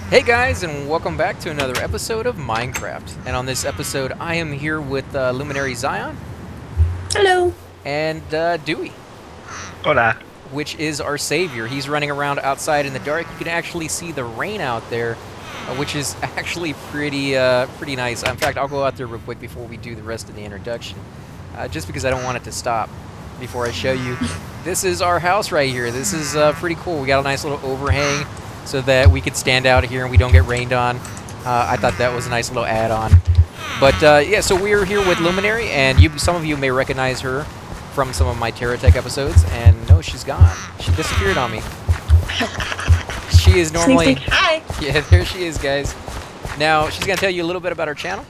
Hey guys, and welcome back to another episode of Minecraft. And on this episode, I am here with Luminary Xion Hello. and Dewey, Hola. which is our savior. He's running around outside in the dark. You can actually see the rain out there, which is actually pretty nice. In fact, I'll go out there real quick before we do the rest of the introduction, just because I don't want it to stop before I show you. This is our house right here. This is pretty cool. We got a nice little overhang so that we could stand out here and we don't get rained on. I thought that was a nice little add-on. But yeah, so we're here with Luminary, and some of you may recognize her from some of my Terratech episodes. And no, she's gone. She disappeared on me. She is normally... Sneak, sneak. Hi. Yeah, there she is, guys. Now, she's going to tell you a little bit about our channel.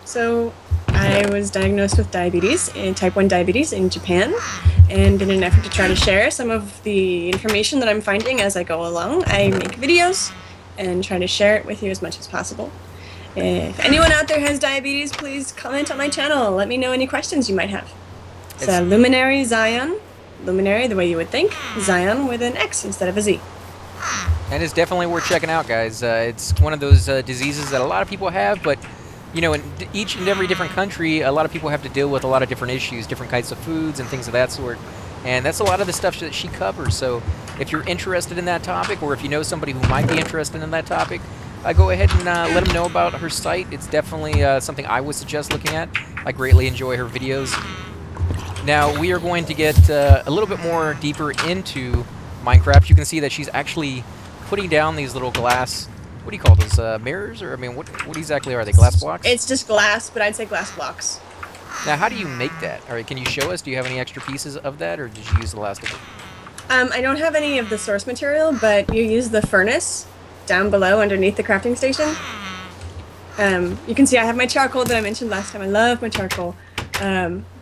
So I was diagnosed with diabetes, type 1 diabetes in Japan, and in an effort to try to share some of the information that I'm finding as I go along, I make videos and try to share it with you as much as possible. If anyone out there has diabetes, please comment on my channel. Let me know any questions you might have. It's Luminary Xion, Luminary the way you would think, Xion with an X instead of a Z. And it's definitely worth checking out, guys. It's one of those diseases that a lot of people have, but you know, in each and every different country, a lot of people have to deal with a lot of different issues, different kinds of foods and things of that sort. And that's a lot of the stuff that she covers. So if you're interested in that topic, or if you know somebody who might be interested in that topic, go ahead and let them know about her site. It's definitely something I would suggest looking at. I greatly enjoy her videos. Now, we are going to get a little bit more deeper into Minecraft. You can see that she's actually putting down these little glass... What do you call those, mirrors? Or, I mean, what exactly are they? Glass blocks? It's just glass, but I'd say glass blocks. Now, how do you make that? All right, can you show us? Do you have any extra pieces of that, or did you use the last of it? I don't have any of the source material, but you use the furnace down below underneath the crafting station. You can see I have my charcoal that I mentioned last time. I love my charcoal.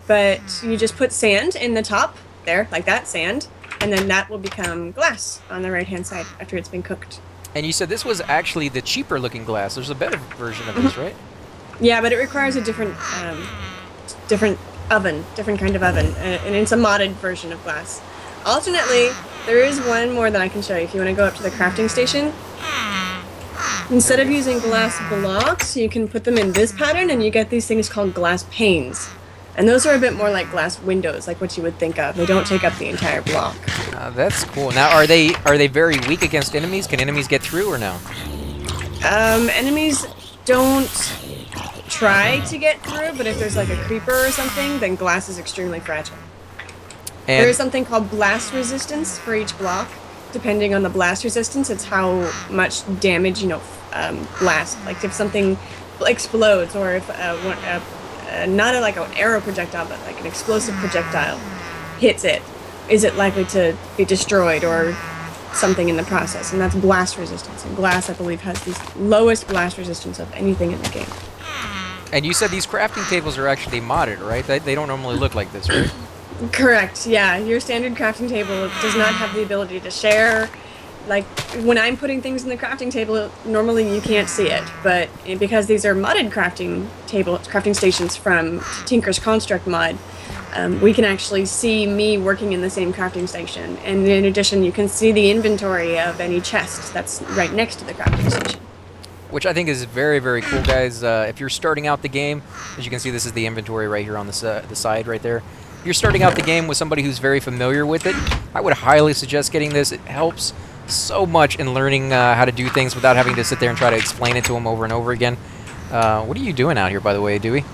But you just put sand in the top, there, like that, sand, and then that will become glass on the right-hand side after it's been cooked. And you said this was actually the cheaper looking glass. There's a better version of this, right? Yeah, but it requires a different oven, different kind of oven, and it's a modded version of glass. Alternately, there is one more that I can show you if you want to go up to the crafting station. Instead of using glass blocks, you can put them in this pattern and you get these things called glass panes. And those are a bit more like glass windows, like what you would think of. They don't take up the entire block. That's cool. Now, are they very weak against enemies? Can enemies get through or no? Enemies don't try to get through, but if there's like a creeper or something, then glass is extremely fragile. And There is something called blast resistance for each block. Depending on the blast resistance, it's how much damage, blast. Like if something explodes, or if not like an arrow projectile, but like an explosive projectile hits it, is it likely to be destroyed or something in the process? And that's blast resistance. And glass, I believe, has the lowest blast resistance of anything in the game. And you said these crafting tables are actually modded, right? They don't normally look like this, right? Correct, yeah. Your standard crafting table does not have the ability to share. Like, when I'm putting things in the crafting table, normally you can't see it. But because these are modded crafting stations from Tinker's Construct mod, we can actually see me working in the same crafting station. And in addition, you can see the inventory of any chest that's right next to the crafting station. Which I think is very, very cool, guys. If you're starting out the game, as you can see, this is the inventory right here on the side right there. If you're starting out the game with somebody who's very familiar with it, I would highly suggest getting this. It helps so much in learning how to do things without having to sit there and try to explain it to them over and over again. What are you doing out here, by the way, Dewey?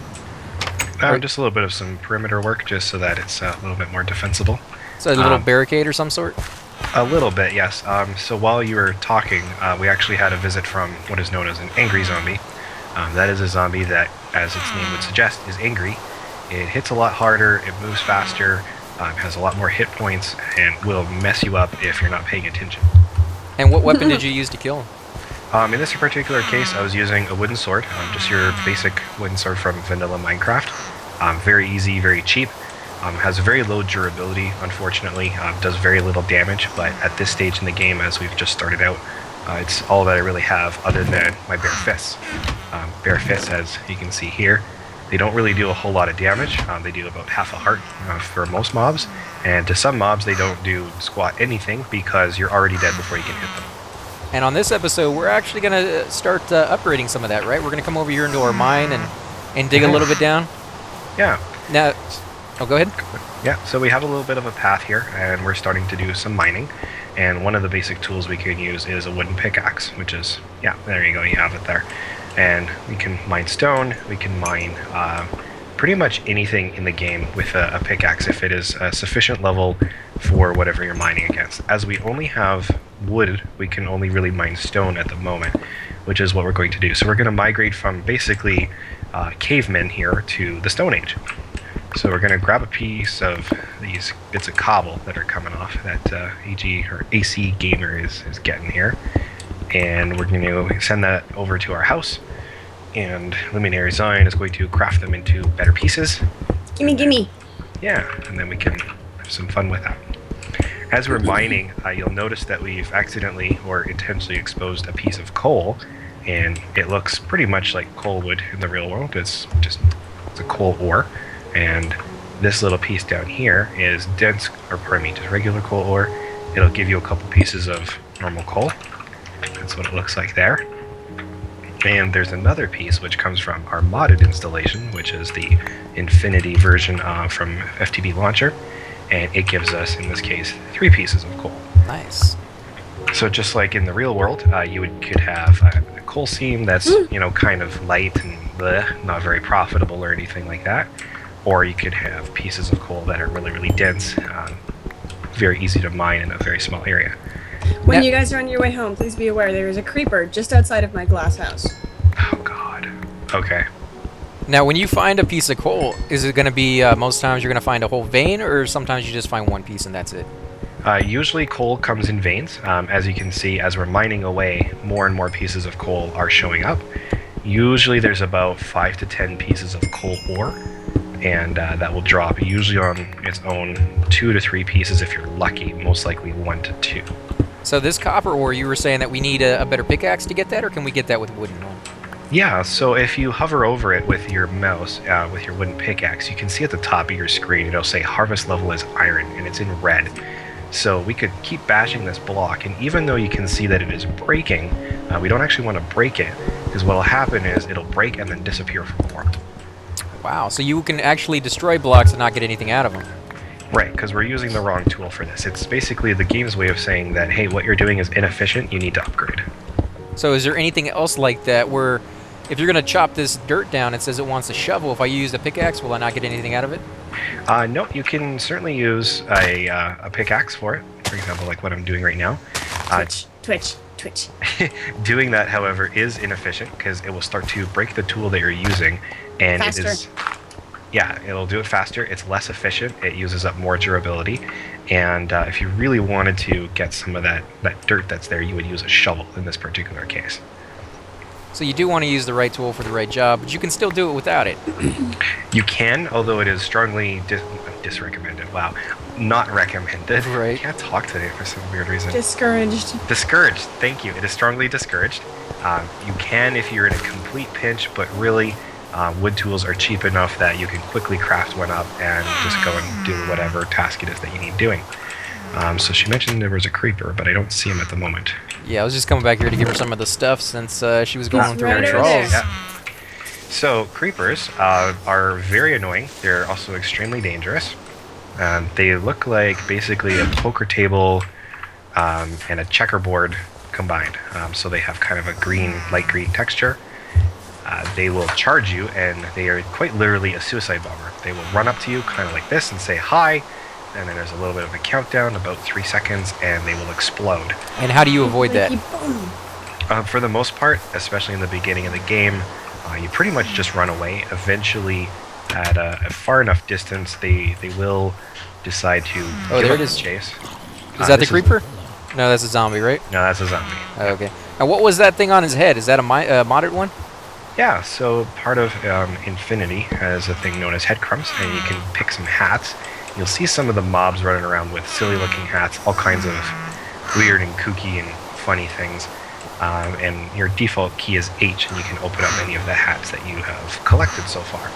Just a little bit of some perimeter work, just so that it's a little bit more defensible. So a little barricade or some sort? A little bit, yes. So while you were talking, we actually had a visit from what is known as an angry zombie. That is a zombie that, as its name would suggest, is angry. It hits a lot harder, it moves faster, has a lot more hit points, and will mess you up if you're not paying attention. And what weapon did you use to kill him? In this particular case, I was using a wooden sword, just your basic wooden sword from vanilla Minecraft. Very easy, very cheap. Has very low durability, unfortunately. Does very little damage, but at this stage in the game, as we've just started out, it's all that I really have other than my bare fists. Bare fists, as you can see here, they don't really do a whole lot of damage. They do about half a heart for most mobs, and to some mobs they don't do squat anything because you're already dead before you can hit them. And on this episode, we're actually going to start upgrading some of that, right? We're going to come over here into our mine and dig a little bit down. Yeah. Now, oh, go ahead. Yeah, so we have a little bit of a path here, and we're starting to do some mining. And one of the basic tools we can use is a wooden pickaxe, which is, yeah, there you go, you have it there. And we can mine stone, we can mine pretty much anything in the game with a pickaxe if it is a sufficient level for whatever you're mining against. As we only have wood, we can only really mine stone at the moment, which is what we're going to do. So we're going to migrate from basically cavemen here to the Stone Age. So we're going to grab a piece of these bits of cobble that are coming off that AG or AC Gamer is getting here. And we're going to send that over to our house. And Luminary Xion is going to craft them into better pieces. Gimme. Yeah, and then we can have some fun with that. As we're mining, you'll notice that we've accidentally or intentionally exposed a piece of coal. And it looks pretty much like coal would in the real world. It's a coal ore. And this little piece down here is dense, or pardon me, just regular coal ore. It'll give you a couple pieces of normal coal. That's what it looks like there. And there's another piece which comes from our modded installation, which is the Infinity version from FTB Launcher. And it gives us, in this case, 3 pieces of coal. Nice. So just like in the real world, could have a coal seam that's, kind of light and bleh, not very profitable or anything like that. Or you could have pieces of coal that are really, really dense, very easy to mine in a very small area. When you guys are on your way home, please be aware there is a creeper just outside of my glass house. Oh, God. Okay. Now, when you find a piece of coal, is it going to be most times you're going to find a whole vein, or sometimes you just find one piece and that's it? Usually coal comes in veins. As you can see, as we're mining away, more and more pieces of coal are showing up. Usually there's about 5 to 10 pieces of coal ore, and that will drop usually on its own 2 to 3 pieces if you're lucky, most likely 1 to 2. So this copper ore, you were saying that we need a better pickaxe to get that, or can we get that with a wooden one? Yeah, so if you hover over it with your mouse, with your wooden pickaxe, you can see at the top of your screen, it'll say harvest level is iron, and it's in red. So we could keep bashing this block, and even though you can see that it is breaking, we don't actually want to break it, because what will happen is it'll break and then disappear from the world. Wow, so you can actually destroy blocks and not get anything out of them. Right, because we're using the wrong tool for this. It's basically the game's way of saying that, hey, what you're doing is inefficient, you need to upgrade. So is there anything else like that where if you're going to chop this dirt down, it says it wants a shovel. If I use a pickaxe, will I not get anything out of it? No, you can certainly use a pickaxe for it. For example, like what I'm doing right now. Twitch. Doing that, however, is inefficient because it will start to break the tool that you're using, and Faster. it is. Yeah, it'll do it faster. It's less efficient. It uses up more durability, and if you really wanted to get some of that dirt that's there, you would use a shovel in this particular case. So you do want to use the right tool for the right job, but you can still do it without it. You can, although it is strongly disrecommended. Wow, not recommended. Right. I can't talk today for some weird reason. Discouraged. Discouraged. Thank you. It is strongly discouraged. You can if you're in a complete pinch, but really, wood tools are cheap enough that you can quickly craft one up and just go and do whatever task it is that you need doing. So she mentioned there was a creeper, but I don't see him at the moment. Yeah, I was just coming back here to give her some of the stuff since she was going He's through right her over there. trawls. Yeah. So creepers are very annoying. They're also extremely dangerous. They look like basically a poker table and a checkerboard combined. So they have kind of a light green texture. They will charge you, and they are quite literally a suicide bomber. They will run up to you kind of like this and say hi, and then there's a little bit of a countdown, about 3 seconds, and they will explode. And how do you avoid that? For the most part, especially in the beginning of the game, you pretty much just run away. Eventually, at a far enough distance, they will decide to give there up it is. the chase. Is that the this creeper? No, that's a zombie, right? No, that's a zombie. Oh, okay. And what was that thing on his head? Is that a modded one? Yeah, so part of Infinity has a thing known as headcrumbs, and you can pick some hats. You'll see some of the mobs running around with silly-looking hats, all kinds of weird and kooky and funny things. And your default key is H, and you can open up any of the hats that you have collected so far.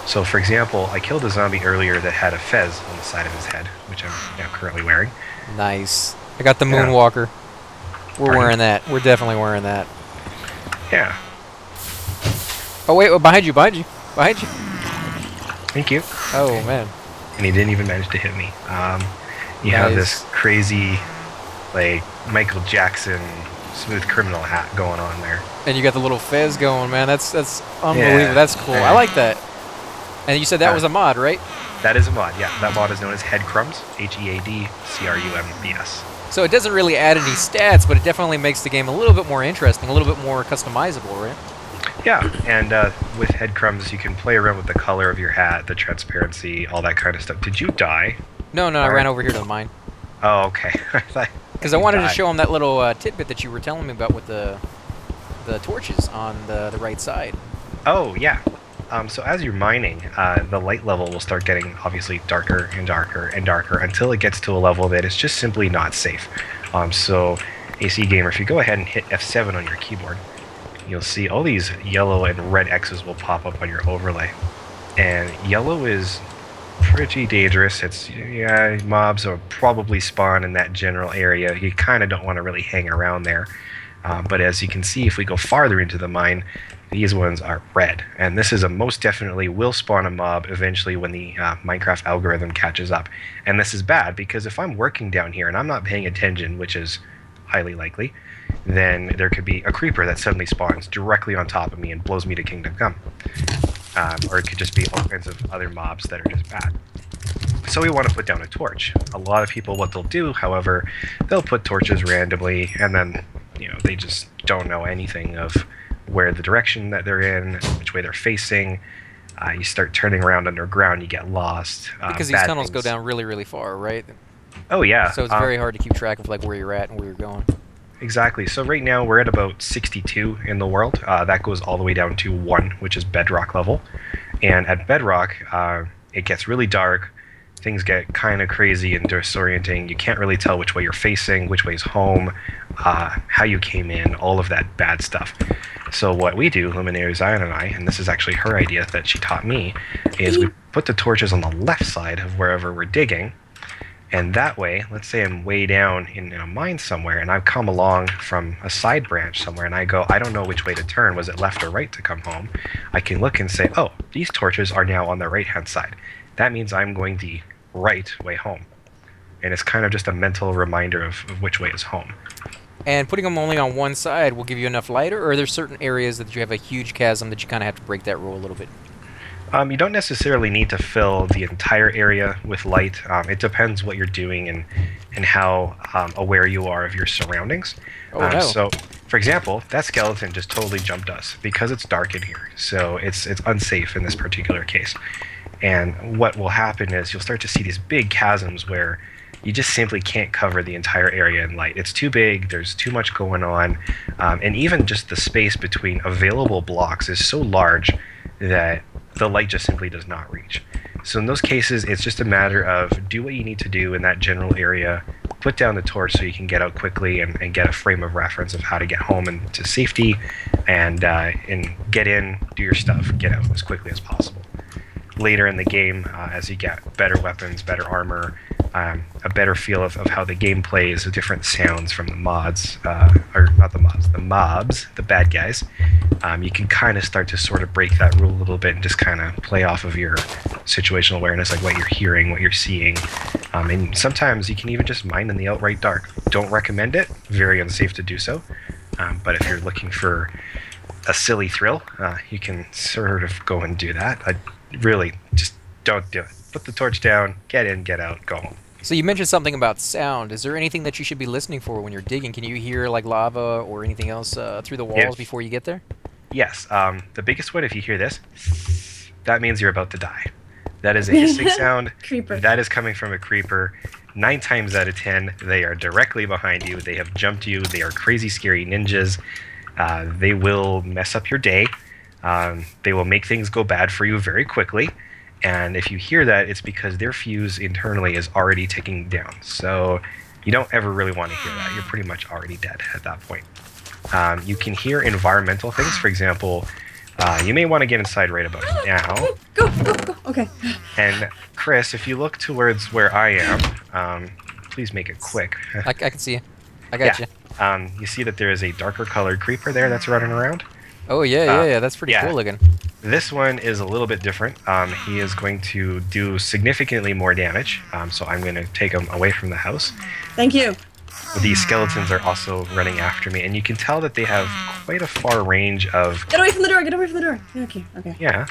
So, for example, I killed a zombie earlier that had a fez on the side of his head, which I'm now currently wearing. Nice. I got the Yeah. Moonwalker. We're wearing that. We're definitely wearing that. Yeah. Oh wait, behind you, behind you, behind you. Thank you. Oh man. And he didn't even manage to hit me. You have this Nice. crazy, like, Michael Jackson smooth criminal hat going on there. And you got the little fez going, man. That's unbelievable. Yeah. That's cool. I like that. And you said that was a mod, right? That is a mod, yeah. That mod is known as Headcrumbs, Headcrumbs. So it doesn't really add any stats, but it definitely makes the game a little bit more interesting, a little bit more customizable, right? Yeah, and with Headcrumbs, you can play around with the color of your hat, the transparency, all that kind of stuff. Did you die? No, I ran over here to the mine. Oh, okay. Because I wanted to show him that little tidbit that you were telling me about with the torches on the right side. Oh, yeah. So as you're mining, the light level will start getting obviously darker and darker and darker until it gets to a level that is just simply not safe. So AC Gamer, if you go ahead and hit F7 on your keyboard, you'll see all these yellow and red X's will pop up on your overlay. And yellow is pretty dangerous. It's, yeah, mobs will probably spawn in that general area. You kind of don't want to really hang around there. But as you can see, if we go farther into the mine, these ones are red. And this is a most definitely will spawn a mob eventually when the Minecraft algorithm catches up. And this is bad because if I'm working down here and I'm not paying attention, which is highly likely, then there could be a creeper that suddenly spawns directly on top of me and blows me to Kingdom Come. Or it could just be all kinds of other mobs that are just bad. So we want to put down a torch. A lot of people, what they'll do, however, they'll put torches randomly, and then, you know, they just don't know anything of where the direction that they're in, which way they're facing. You start turning around underground, you get lost. Because these tunnels go down really, really far, right? Oh, yeah. So it's very hard to keep track of like where you're at and where you're going. Exactly. So right now we're at about 62 in the world. That goes all the way down to 1, which is bedrock level. And at bedrock, it gets really dark. Things get kind of crazy and disorienting. You can't really tell which way you're facing, which way's home, how you came in, all of that bad stuff. So what we do, Luminary Xion and I, and this is actually her idea that she taught me, is we put the torches on the left side of wherever we're digging. And that way, let's say I'm way down in a mine somewhere, and I've come along from a side branch somewhere, and I go, I don't know which way to turn. Was it left or right to come home? I can look and say, oh, these torches are now on the right-hand side. That means I'm going the right way home. And it's kind of just a mental reminder of which way is home. And putting them only on one side will give you enough light, or are there certain areas that you have a huge chasm that you kind of have to break that rule a little bit? You don't necessarily need to fill the entire area with light. It depends what you're doing and how aware you are of your surroundings. Oh, no. So, for example, that skeleton just totally jumped us because it's dark in here. So it's unsafe in this particular case. And what will happen is you'll start to see these big chasms where you just simply can't cover the entire area in light. It's too big, there's too much going on, and even just the space between available blocks is so large that the light just simply does not reach. So in those cases, it's just a matter of do what you need to do in that general area, put down the torch so you can get out quickly and get a frame of reference of how to get home and to safety, and get in, do your stuff, get out as quickly as possible. Later in the game, as you get better weapons, better armor, a better feel of how the game plays, the different sounds from the mods, or not the mods, the mobs, the bad guys, you can kind of start to sort of break that rule a little bit and just kind of play off of your situational awareness, like what you're hearing, what you're seeing. And sometimes you can even just mine in the outright dark. Don't recommend it, very unsafe to do so. But if you're looking for a silly thrill, you can sort of go and do that. Really, just don't do it. Put the torch down, get in, get out, go home. So you mentioned something about sound. Is there anything that you should be listening for when you're digging? Can you hear like lava or anything else through the walls before you get there? Yes. The biggest one, if you hear this, that means you're about to die. That is a hissing sound. Creeper. That is coming from a creeper. 9 times out of 10, they are directly behind you. They have jumped you. They are crazy, scary ninjas. They will mess up your day. They will make things go bad for you very quickly. And if you hear that, it's because their fuse internally is already ticking down. So you don't ever really want to hear that. You're pretty much already dead at that point. You can hear environmental things. For example, you may want to get inside right about now. Go. Okay. And Chris, if you look towards where I am, please make it quick. I can see you. I got you. You see that there is a darker colored creeper there that's running around. Oh, yeah. That's pretty yeah. cool looking. This one is a little bit different. He is going to do significantly more damage, so I'm going to take him away from the house. Thank you. These skeletons are also running after me, and you can tell that they have quite a far range of... Get away from the door, get away from the door. Okay. Yeah,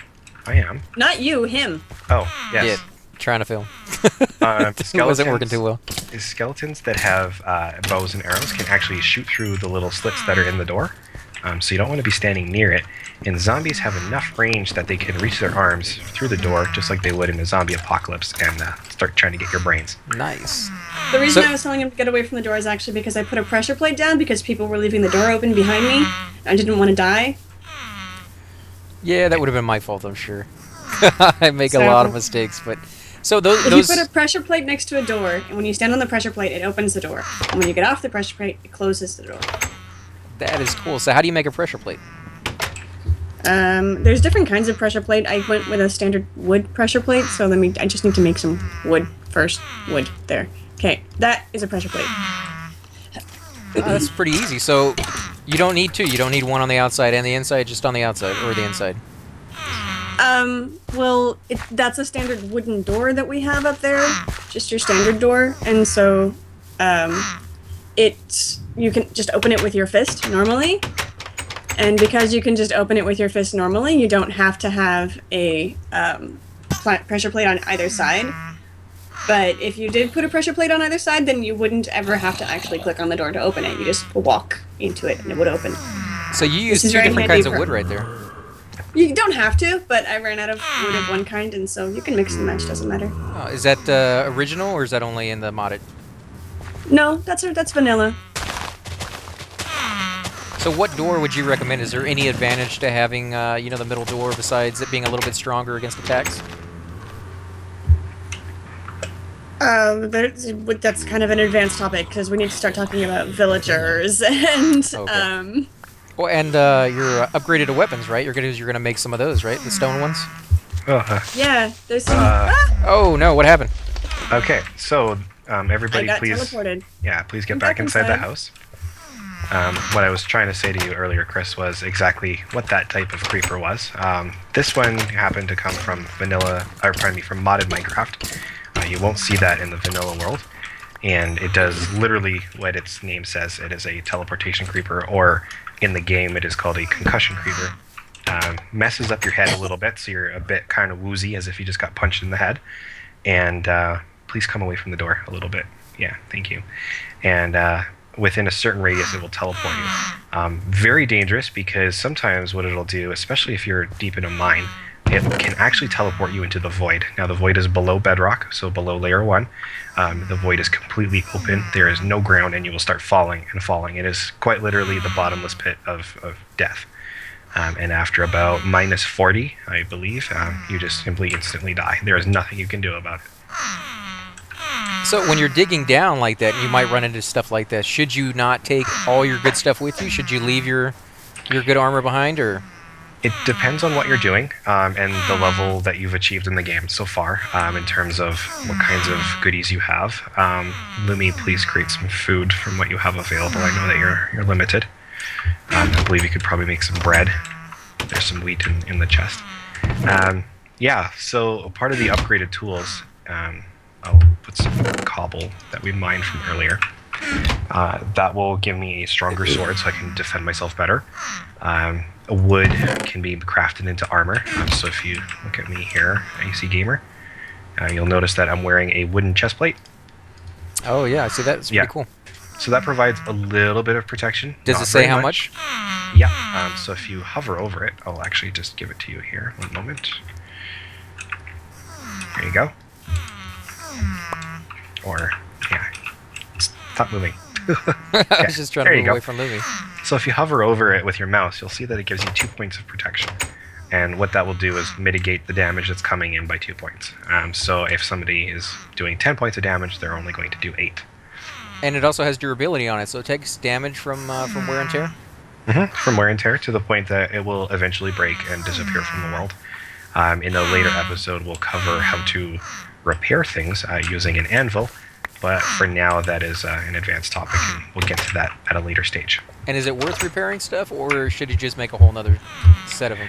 I am. Not you, him. Oh, yes. Yeah, trying to film. Skeletons, It wasn't working too well. Skeletons that have bows and arrows can actually shoot through the little slits that are in the door, so you don't want to be standing near it. And zombies have enough range that they can reach their arms through the door, just like they would in a zombie apocalypse, and start trying to get your brains. Nice. The reason I was telling him to get away from the door is actually because I put a pressure plate down because people were leaving the door open behind me. I didn't want to die. Yeah, that would have been my fault, I'm sure. I make a lot of mistakes, but... So those... If you put a pressure plate next to a door, and when you stand on the pressure plate, it opens the door. And when you get off the pressure plate, it closes the door. That is cool. So how do you make a pressure plate? There's different kinds of pressure plate. I went with a standard wood pressure plate, so I just need to make some wood first. Wood, there. Okay, that is a pressure plate. That's pretty easy. So you don't need two. You don't need one on the outside and the inside, just on the outside or the inside. Well, that's a standard wooden door that we have up there, just your standard door, and so, you can just open it with your fist normally, and because you can just open it with your fist normally, you don't have to have a, pressure plate on either side. But if you did put a pressure plate on either side, then you wouldn't ever have to actually click on the door to open it. You just walk into it and it would open. So you use two different kinds of wood right there. You don't have to, but I ran out of wood of one kind, and so you can mix and match, doesn't matter. Oh, is that original, or is that only in the modded? No, that's vanilla. So what door would you recommend? Is there any advantage to having, the middle door besides it being a little bit stronger against attacks? That's kind of an advanced topic, because we need to start talking about villagers, and, Okay. Well, and you're upgraded to weapons, right? You're gonna make some of those, right? The stone ones. Yeah, there's some. Oh no! What happened? Okay, so everybody, I got please. teleported. Yeah, please get back inside the house. What I was trying to say to you earlier, Chris, was exactly what that type of creeper was. This one happened to come from from modded Minecraft. You won't see that in the vanilla world, and it does literally what its name says. It is a teleportation creeper, or in the game, it is called a concussion creeper. Messes up your head a little bit, so you're a bit kind of woozy, as if you just got punched in the head. And please come away from the door a little bit. Yeah, thank you. And within a certain radius, it will teleport you. Very dangerous, because sometimes what it'll do, especially if you're deep in a mine, it can actually teleport you into the void. Now, the void is below bedrock, so below layer 1. The void is completely open. There is no ground, and you will start falling and falling. It is quite literally the bottomless pit of death. And after about minus 40, I believe, you just simply instantly die. There is nothing you can do about it. So when you're digging down like that, you might run into stuff like that. Should you not take all your good stuff with you? Should you leave your good armor behind, or...? It depends on what you're doing and the level that you've achieved in the game so far in terms of what kinds of goodies you have. Lumi, please create some food from what you have available. I know that you're limited. I believe you could probably make some bread. There's some wheat in the chest. Yeah, so part of the upgraded tools, I'll put some cobble that we mined from earlier. That will give me a stronger sword so I can defend myself better. Wood can be crafted into armor. So if you look at me here, AC Gamer, you'll notice that I'm wearing a wooden chest plate. Oh yeah, I see that. It's pretty cool. So that provides a little bit of protection. Does it say how much? Yeah. So if you hover over it, I'll actually just give it to you here. One moment. There you go. Or, yeah. Stop moving. I was just trying to move away from Lumi. So if you hover over it with your mouse, you'll see that it gives you 2 points of protection. And what that will do is mitigate the damage that's coming in by 2 points. So if somebody is doing 10 points of damage, they're only going to do 8. And it also has durability on it, so it takes damage from wear and tear? Mm-hmm. From wear and tear to the point that it will eventually break and disappear from the world. In a later episode, we'll cover how to repair things using an anvil But for now, that is an advanced topic, and we'll get to that at a later stage. And is it worth repairing stuff, or should you just make a whole nother set of them?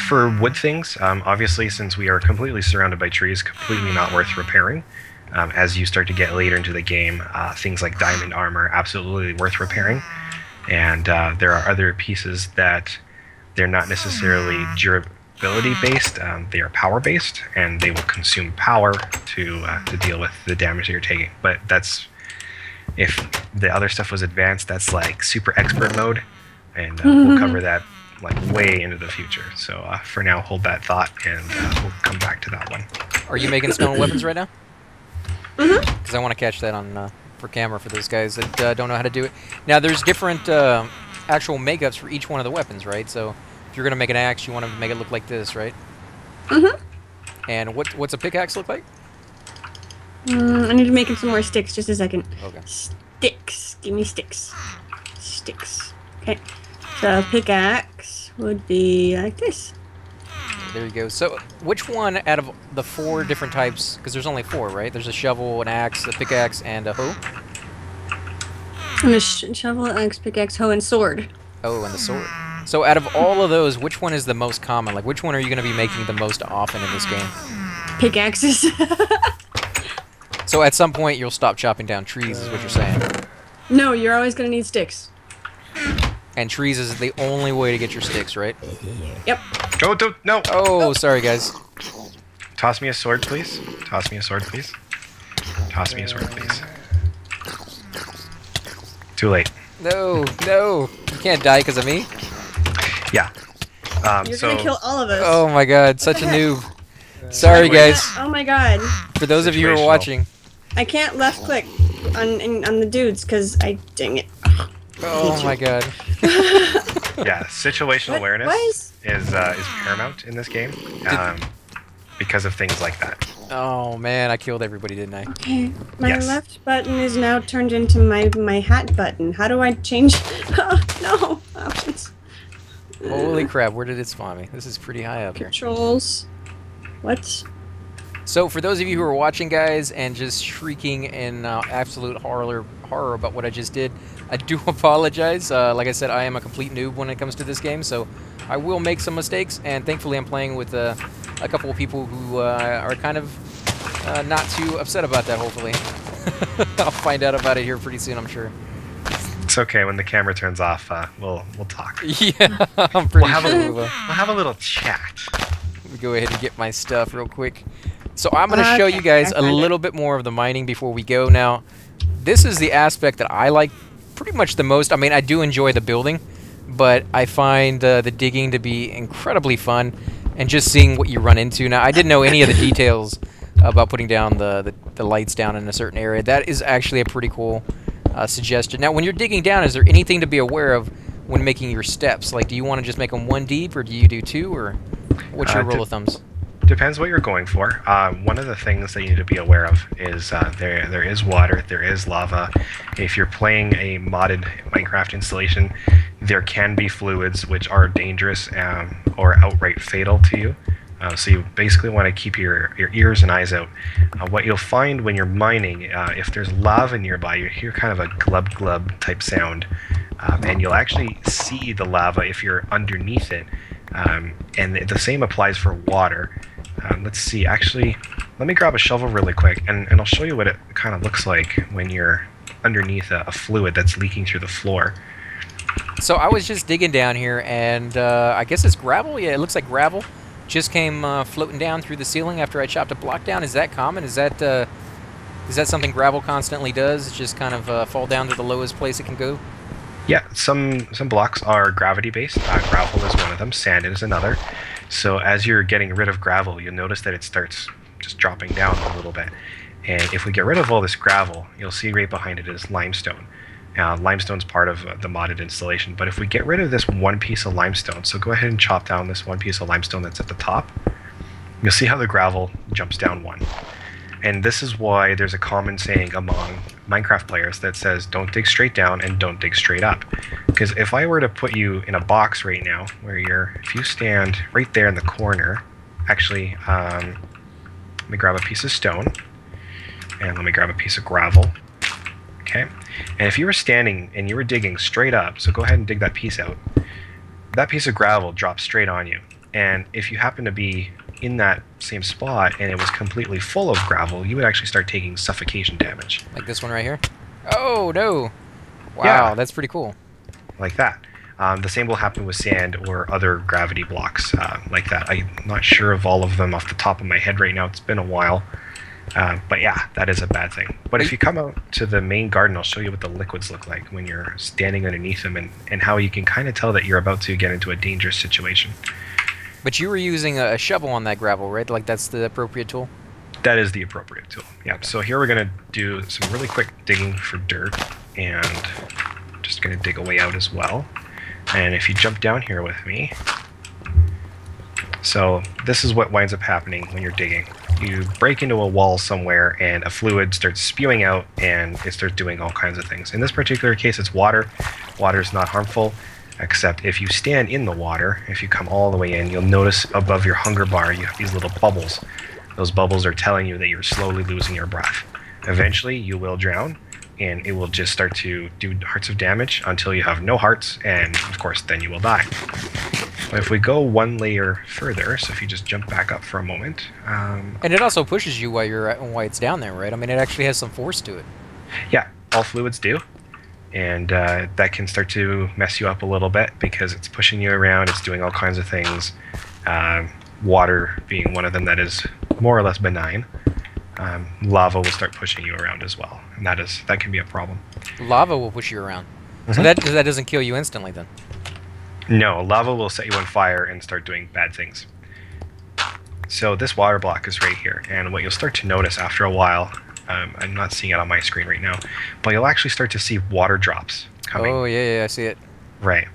For wood things, obviously, since we are completely surrounded by trees, completely not worth repairing. As you start to get later into the game, things like diamond armor, absolutely worth repairing. And there are other pieces that they're not necessarily durability based, they are power based, and they will consume power to deal with the damage that you're taking. But that's, if the other stuff was advanced, that's like super expert mode, and we'll cover that like way into the future. So for now, hold that thought, and we'll come back to that one. Are you making stone weapons right now? Because I want to catch that on for camera for those guys that don't know how to do it. Now, there's different actual makeups for each one of the weapons, right? So if you're going to make an axe, you want to make it look like this, right? And what's a pickaxe look like? I need to make him some more sticks. Just a second. Okay. Sticks. Give me sticks. Sticks. Okay. So pickaxe would be like this. There you go. So which one out of the 4 different types, because there's only 4, right? There's a shovel, an axe, a pickaxe, and a hoe? And a shovel, axe, pickaxe, hoe, and sword. Oh, and the sword. So out of all of those, which one is the most common? Like, which one are you going to be making the most often in this game? Pickaxes. So at some point, you'll stop chopping down trees, is what you're saying. No, you're always going to need sticks. And trees is the only way to get your sticks, right? Yep. Oh, don't, no! Oh, sorry, guys. Toss me a sword, please. Toss me a sword, please. Toss me a sword, please. Too late. No, no. You can't die because of me? Yeah. You're going to kill all of us. Oh my god, such a the heck? noob. Sorry, guys. Oh my god. For those of you who are Situational. watching. I can't left click on the dudes because dang it. Oh my god. Yeah, situational What? awareness Why is- is paramount in this game, because of things like that. Oh man, I killed everybody, didn't I? Okay, my Yes. left button is now turned into my hat button. How do I change? No options. Holy crap, where did it spawn me? This is pretty high up here. Controls. What? So for those of you who are watching, guys, and just shrieking in absolute horror about what I just did, I do apologize. Like I said, I am a complete noob when it comes to this game, so I will make some mistakes, and thankfully I'm playing with a couple of people who are kind of not too upset about that, hopefully. I'll find out about it here pretty soon, I'm sure. It's okay. When the camera turns off, we'll talk. Yeah, I'm pretty We'll have, sure we will. we'll have a little chat. Let me go ahead and get my stuff real quick. So I'm going to show you guys a little bit more of the mining before we go. Now, this is the aspect that I like pretty much the most. I mean, I do enjoy the building, but I find the digging to be incredibly fun, and just seeing what you run into. Now, I didn't know any of the details about putting down the lights down in a certain area. That is actually a pretty cool suggestion. Now, when you're digging down, is there anything to be aware of when making your steps? Like, do you want to just make them 1 deep, or do you do 2, or what's your rule of thumbs? Depends what you're going for. One of the things that you need to be aware of is there is water, there is lava. If you're playing a modded Minecraft installation, there can be fluids which are dangerous or outright fatal to you. So you basically want to keep your ears and eyes out. What you'll find when you're mining, if there's lava nearby, you hear kind of a glub glub type sound, and you'll actually see the lava if you're underneath it. And the same applies for water. Let's see, actually, let me grab a shovel really quick, and I'll show you what it kind of looks like when you're underneath a fluid that's leaking through the floor. So I was just digging down here, and I guess it's gravel. Yeah, it looks like gravel. Just came floating down through the ceiling after I chopped a block down. Is that common? Is that something gravel constantly does? Just kind of fall down to the lowest place it can go? Yeah, some blocks are gravity based. Gravel is one of them. Sand is another. So as you're getting rid of gravel, you'll notice that it starts just dropping down a little bit. And if we get rid of all this gravel, you'll see right behind it is limestone. Limestone's part of the modded installation. But if we get rid of this one piece of limestone, so go ahead and chop down this one piece of limestone that's at the top, you'll see how the gravel jumps down 1. And this is why there's a common saying among Minecraft players that says don't dig straight down and don't dig straight up. Because if I were to put you in a box right now, if you stand right there in the corner, actually, let me grab a piece of stone. And let me grab a piece of gravel. Okay. And if you were standing and you were digging straight up, so go ahead and dig that piece out, that piece of gravel drops straight on you. And if you happen to be in that same spot and it was completely full of gravel, you would actually start taking suffocation damage. Like this one right here? Oh, no. Wow, Yeah. that's pretty cool. Like that. The same will happen with sand or other gravity blocks like that. I'm not sure of all of them off the top of my head right now. It's been a while. But yeah, that is a bad thing. But if you come out to the main garden, I'll show you what the liquids look like when you're standing underneath them and how you can kind of tell that you're about to get into a dangerous situation. But you were using a shovel on that gravel, right? Like that's the appropriate tool? That is the appropriate tool. Yeah. So here we're going to do some really quick digging for dirt, and just going to dig a way out as well. And if you jump down here with me, so this is what winds up happening when you're digging. You break into a wall somewhere and a fluid starts spewing out and it starts doing all kinds of things. In this particular case, it's water. Water is not harmful, except if you stand in the water, if you come all the way in, you'll notice above your hunger bar you have these little bubbles. Those bubbles are telling you that you're slowly losing your breath. Eventually, you will drown, and it will just start to do hearts of damage until you have no hearts, and of course, then you will die. But if we go one layer further, so if you just jump back up for a moment. And it also pushes you while it's down there, right? I mean, it actually has some force to it. Yeah, all fluids do. And that can start to mess you up a little bit because it's pushing you around, it's doing all kinds of things. Water being one of them that is more or less benign. Lava will start pushing you around as well, and that can be a problem. Lava will push you around. Mm-hmm. So that doesn't kill you instantly then? No, lava will set you on fire and start doing bad things. So this water block is right here, and what you'll start to notice after a while, I'm not seeing it on my screen right now, but you'll actually start to see water drops coming. Oh, yeah, I see it. Right.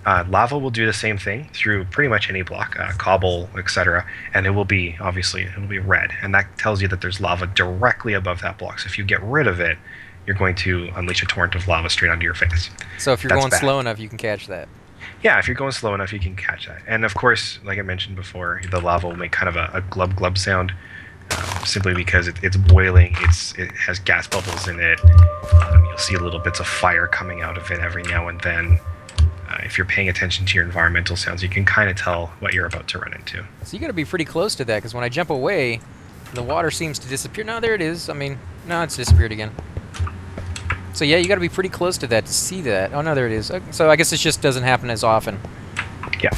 Lava will do the same thing through pretty much any block, cobble, etc., and it'll be red, and that tells you that there's lava directly above that block. So if you get rid of it, you're going to unleash a torrent of lava straight onto your face. So if you're That's going bad. slow enough, you can catch that. Yeah, if you're going slow enough, you can catch that. And of course, like I mentioned before, the lava will make kind of a glub glub sound, simply because it's boiling. It has gas bubbles in it. You'll see little bits of fire coming out of it every now and then. If you're paying attention to your environmental sounds, you can kind of tell what you're about to run into. So you got to be pretty close to that, because when I jump away, the water seems to disappear. No, there it is. I mean, no, it's disappeared again. So yeah, you got to be pretty close to that to see that. Oh no, there it is. Okay, so I guess it just doesn't happen as often. Yeah.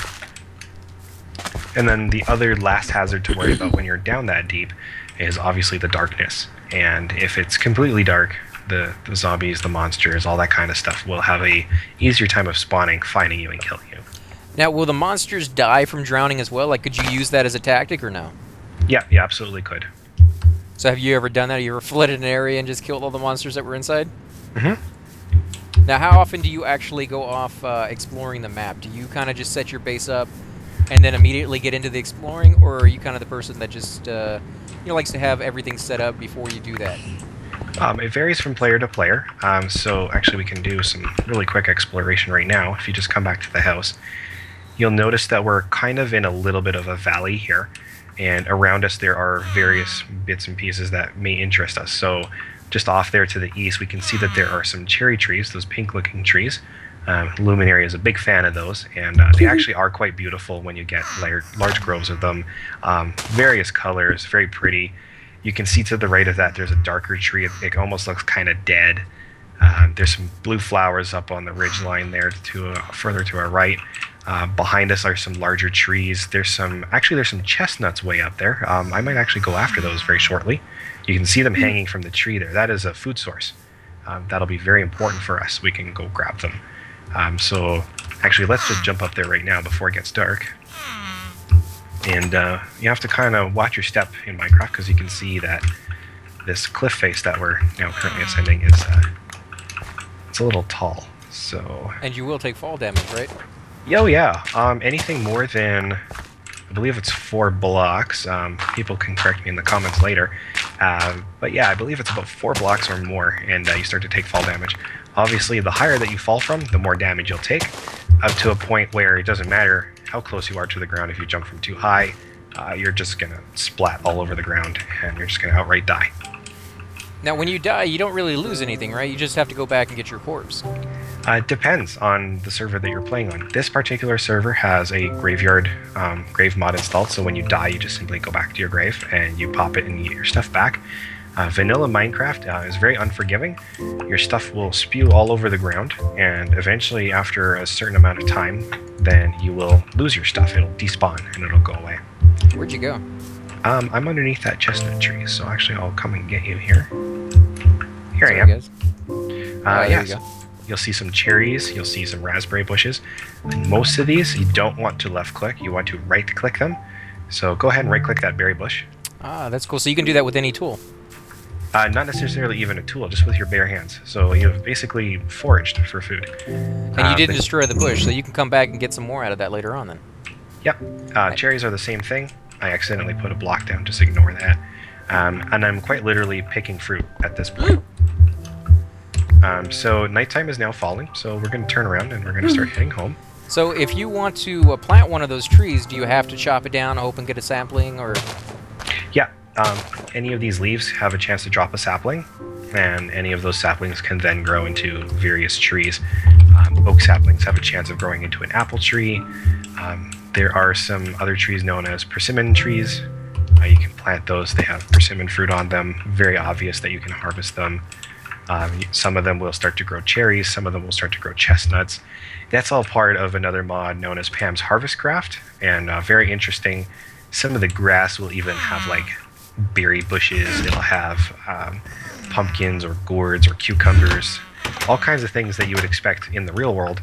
And then the other last hazard to worry about when you're down that deep is obviously the darkness. And if it's completely dark, the zombies, the monsters, all that kind of stuff will have a easier time of spawning, finding you, and killing you. Now, will the monsters die from drowning as well? Like, could you use that as a tactic or no? Yeah, you absolutely could. So have you ever done that? You ever flooded an area and just killed all the monsters that were inside? Mm-hmm. Now, how often do you actually go off exploring the map? Do you kind of just set your base up and then immediately get into the exploring, or are you kind of the person that just likes to have everything set up before you do that? It varies from player to player. So actually we can do some really quick exploration right now. If you just come back to the house, you'll notice that we're kind of in a little bit of a valley here. And around us there are various bits and pieces that may interest us. So just off there to the east, we can see that there are some cherry trees, those pink-looking trees. Luminary is a big fan of those, and they actually are quite beautiful when you get large groves of them. Various colors, very pretty. You can see to the right of that there's a darker tree. It almost looks kind of dead. There's some blue flowers up on the ridge line there further to our right. Behind us are some larger trees. There's some chestnuts way up there. I might actually go after those very shortly. You can see them hanging from the tree there. That is a food source. That'll be very important for us. We can go grab them. So actually, let's just jump up there right now before it gets dark. And you have to kind of watch your step in Minecraft, because you can see that this cliff face that we're now currently ascending is it's a little tall. So. And you will take fall damage, right? Oh yeah. Anything more than, I believe it's 4 blocks. People can correct me in the comments later. But yeah, I believe it's about 4 blocks or more, and you start to take fall damage. Obviously, the higher that you fall from, the more damage you'll take, up to a point where it doesn't matter how close you are to the ground. If you jump from too high, you're just going to splat all over the ground, and you're just going to outright die. Now, when you die, you don't really lose anything, right? You just have to go back and get your corpse. It depends on the server that you're playing on. This particular server has a graveyard grave mod installed, so when you die, you just simply go back to your grave and you pop it and you get your stuff back. Vanilla Minecraft is very unforgiving. Your stuff will spew all over the ground, and eventually, after a certain amount of time, then you will lose your stuff. It'll despawn and it'll go away. Where'd you go? I'm underneath that chestnut tree, so actually I'll come and get you here. Here Sorry, I am. guys. There Yeah, you go. you'll see some cherries, you'll see some raspberry bushes. And most of these, you don't want to left click, you want to right click them. So go ahead and right click that berry bush. Ah, that's cool. So you can do that with any tool. Not necessarily even a tool, just with your bare hands. So you've basically foraged for food. And you didn't destroy the bush, so you can come back and get some more out of that later on then. Yep. Cherries are the same thing. I accidentally put a block down, just ignore that. And I'm quite literally picking fruit at this point. So nighttime is now falling, so we're going to turn around and we're going to start heading home. So if you want to plant one of those trees, do you have to chop it down, hope and get a sapling, or... Yeah, any of these leaves have a chance to drop a sapling, and any of those saplings can then grow into various trees. Oak saplings have a chance of growing into an apple tree. There are some other trees known as persimmon trees. You can plant those. They have persimmon fruit on them. Very obvious that you can harvest them. Some of them will start to grow cherries. Some of them will start to grow chestnuts. That's all part of another mod known as Pam's Harvest Craft, and very interesting. Some of the grass will even have like berry bushes. It'll have pumpkins or gourds or cucumbers, all kinds of things that you would expect in the real world,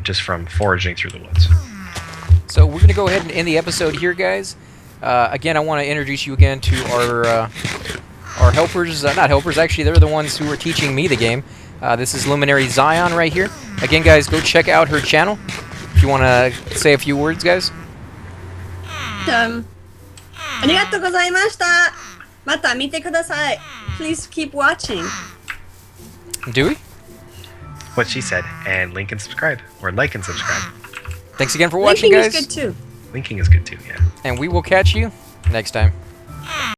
just from foraging through the woods. So we're going to go ahead and end the episode here, guys. Again, I want to introduce you again to our helpers. Not helpers, actually, they're the ones who are teaching me the game. This is Luminary Xion right here. Again, guys, go check out her channel. If you want to say a few words, guys. ありがとうございました。また見てください。Please keep watching. Dewey? What she said, and link and subscribe, or like and subscribe. Thanks again for watching, Linking guys. is good too. Linking is good too, yeah. And we will catch you next time.